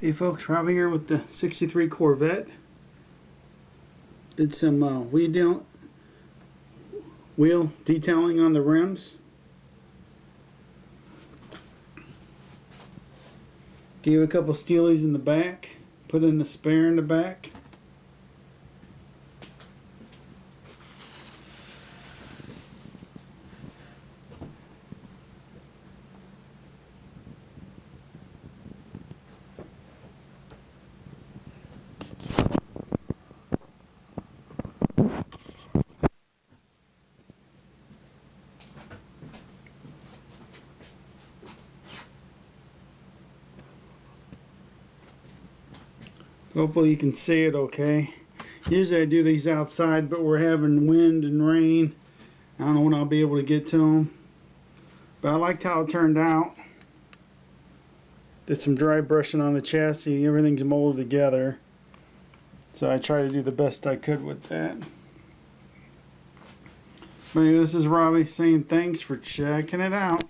Hey folks, Robbie here with the 63 Corvette. Did some wheel detailing on the rims. Gave a couple steelies in the back. Put in the spare in the back. Hopefully you can see it okay. Usually I do these outside, but we're having wind and rain. I don't know when I'll be able to get to them. But I liked how it turned out. Did some dry brushing on the chassis. Everything's molded together. So I try to do the best I could with that. But anyway, this is Robbie saying thanks for checking it out.